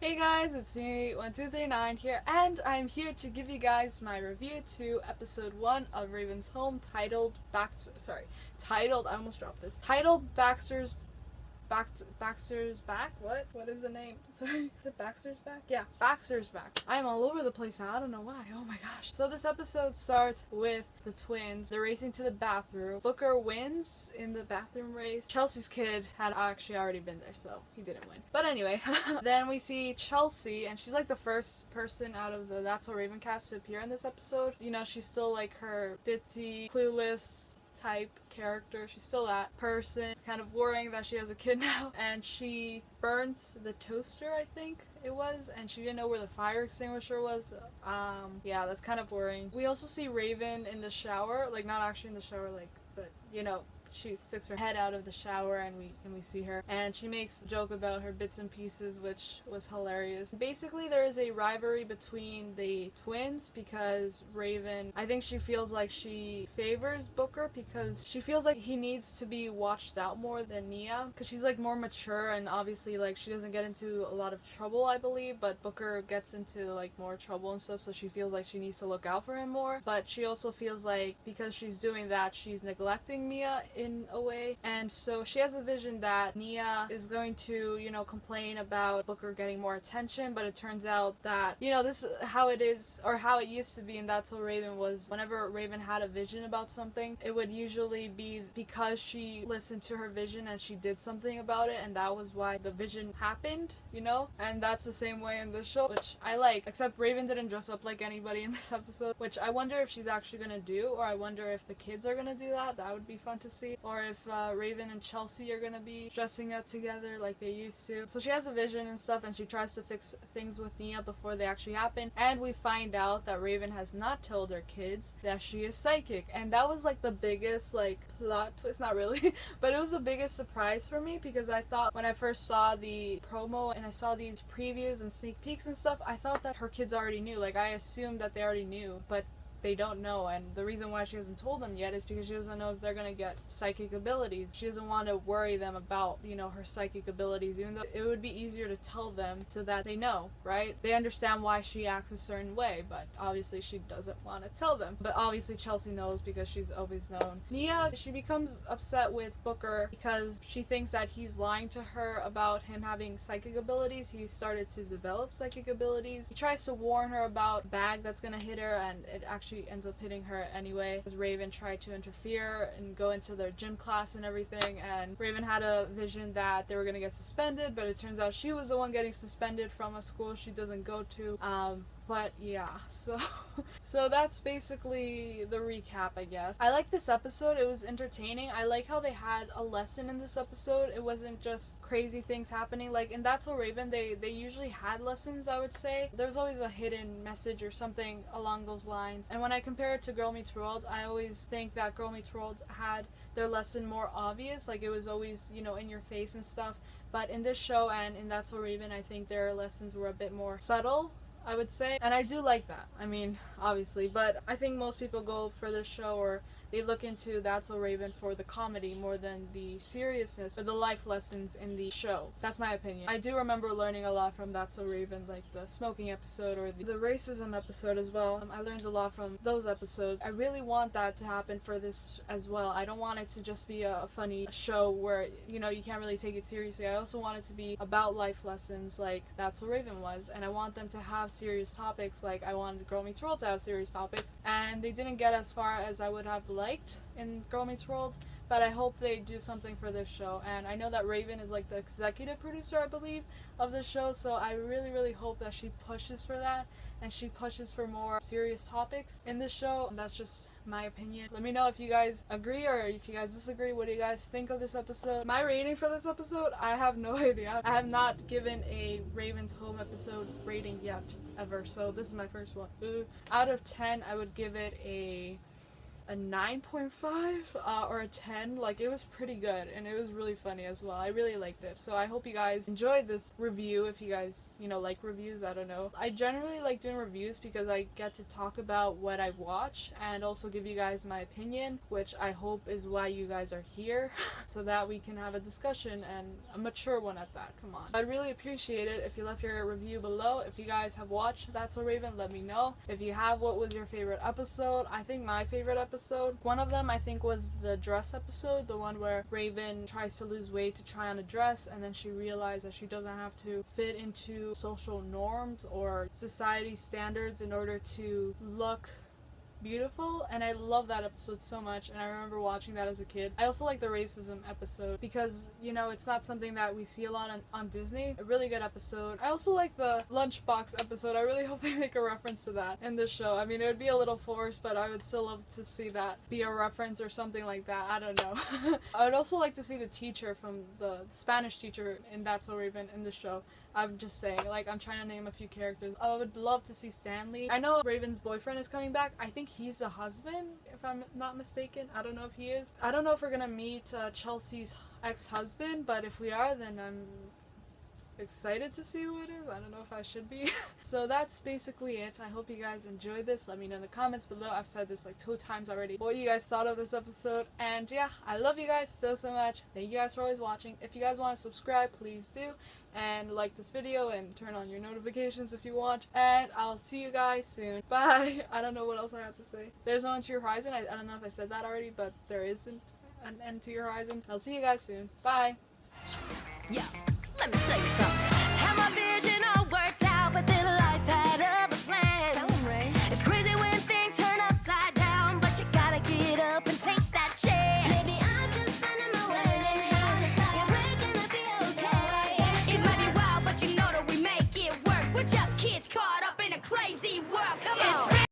Hey guys, it's me, 1239 here, and I'm here to give you guys my review to episode 1 of Raven's Home, titled I almost dropped this. Titled Baxter's Back? What is the name? Sorry. Is it Baxter's Back? Yeah, Baxter's Back. I'm all over the place now. I don't know why. Oh my gosh. So this episode starts with the twins. They're racing to the bathroom. Booker wins in the bathroom race. Chelsea's kid had actually already been there, so he didn't win. But anyway, then we see Chelsea, and she's like the first person out of the That's So Raven cast to appear in this episode. You know, she's still like her ditzy, clueless type character. She's still that person. It's kind of worrying that she has a kid now, and she burnt the toaster, I think it was, and she didn't know where the fire extinguisher was. Yeah, that's kind of worrying. We also see Raven in the shower, like not actually in the shower, like, but you know, she sticks her head out of the shower and we see her, and she makes a joke about her bits and pieces, which was hilarious. Basically, there is a rivalry between the twins because Raven, I think she feels like she favors Booker because she feels like he needs to be watched out more than Nia, because she's like more mature, and obviously like she doesn't get into a lot of trouble, I believe, but Booker gets into like more trouble and stuff, so she feels like she needs to look out for him more. But she also feels like because she's doing that, she's neglecting Nia in a way, and so she has a vision that Nia is going to, you know, complain about Booker getting more attention, but it turns out that, you know, this is how it is, or how it used to be, and That's So Raven was whenever Raven had a vision about something, it would usually be because she listened to her vision and she did something about it, and that was why the vision happened, you know? And that's the same way in this show, which I like, except Raven didn't dress up like anybody in this episode, which I wonder if she's actually gonna do, or I wonder if the kids are gonna do that. That would be fun to see. Or if Raven and Chelsea are gonna be dressing up together like they used to. So she has a vision and stuff, and she tries to fix things with Nia before they actually happen, and we find out that Raven has not told her kids that she is psychic, and that was like the biggest like plot twist, not really, but it was the biggest surprise for me, because I thought when I first saw the promo and I saw these previews and sneak peeks and stuff, I thought that her kids already knew. Like, I assumed that they already knew, but they don't know, and the reason why she hasn't told them yet is because she doesn't know if they're gonna get psychic abilities. She doesn't want to worry them about, you know, her psychic abilities, even though it would be easier to tell them so that they know, right? They understand why she acts a certain way, but obviously she doesn't want to tell them. But obviously Chelsea knows because she's always known. Nia, she becomes upset with Booker because she thinks that he's lying to her about him having psychic abilities. He started to develop psychic abilities. He tries to warn her about a bag that's gonna hit her, and it actually ends up hitting her anyway, because Raven tried to interfere and go into their gym class and everything, and Raven had a vision that they were gonna get suspended, but it turns out she was the one getting suspended from a school she doesn't go to. But yeah, so that's basically the recap, I guess. I like this episode. It was entertaining. I like how they had a lesson in this episode. It wasn't just crazy things happening. Like in That's So Raven, they usually had lessons, I would say. There's always a hidden message or something along those lines. And when I compare it to Girl Meets World, I always think that Girl Meets World had their lesson more obvious. Like, it was always, you know, in your face and stuff. But in this show and in That's So Raven, I think their lessons were a bit more subtle, I would say, and I do like that. I mean, obviously, but I think most people go for this show, or they look into That's So Raven for the comedy more than the seriousness or the life lessons in the show. That's my opinion. I do remember learning a lot from That's So Raven, like the smoking episode or the racism episode as well. I learned a lot from those episodes. I really want that to happen for this as well. I don't want it to just be a funny show where, you know, you can't really take it seriously. I also want it to be about life lessons like That's So Raven was, and I want them to have serious topics. Like, I wanted Girl Meets World to have serious topics, and they didn't get as far as I would have liked in Girl Meets World, but I hope they do something for this show. And I know that Raven is like the executive producer, I believe, of the show, so I really hope that she pushes for that, and she pushes for more serious topics in this show. And that's just my opinion. Let me know if you guys agree or if you guys disagree. What do you guys think of this episode? My rating for this episode, I have no idea. I have not given a Raven's Home episode rating yet, ever, so this is my first one. Out of 10, I would give it a a 9.5 or a 10. Like, it was pretty good, and it was really funny as well. I really liked it. So I hope you guys enjoyed this review. If you guys, you know, like reviews, I don't know. I generally like doing reviews because I get to talk about what I watch and also give you guys my opinion, which I hope is why you guys are here, so that we can have a discussion, and a mature one at that. Come on. I'd really appreciate it if you left your review below. If you guys have watched That's So Raven, let me know. If you have, what was your favorite episode? I think my favorite episode, one of them I think was the dress episode, the one where Raven tries to lose weight to try on a dress, and then she realized that she doesn't have to fit into social norms or society standards in order to look beautiful, and I love that episode so much, and I remember watching that as a kid. I also like the racism episode because, you know, it's not something that we see a lot on Disney. A really good episode. I also like the lunchbox episode. I really hope they make a reference to that in this show. I mean, it would be a little forced, but I would still love to see that be a reference or something like that. I don't know. I would also like to see the teacher from the Spanish teacher in That's So Raven in the show. I'm just saying, like, I'm trying to name a few characters. I would love to see Stanley. I know Raven's boyfriend is coming back. I think he's a husband, if I'm not mistaken. I don't know if he is. I don't know if we're gonna meet Chelsea's ex-husband, but if we are, then I'm excited to see who it is. I don't know if I should be. So that's basically it. I hope you guys enjoyed this. Let me know in the comments below. I've said this like 2 times already, what you guys thought of this episode. And yeah, I love you guys so much. Thank you guys for always watching. If you guys want to subscribe, please do, and like this video and turn on your notifications if you want, and I'll see you guys soon. Bye. I don't know what else I have to say. There's no end to your horizon. I don't know if I said that already, but there isn't an end to your horizon. I'll see you guys soon. Bye. Yeah, let me tell you something.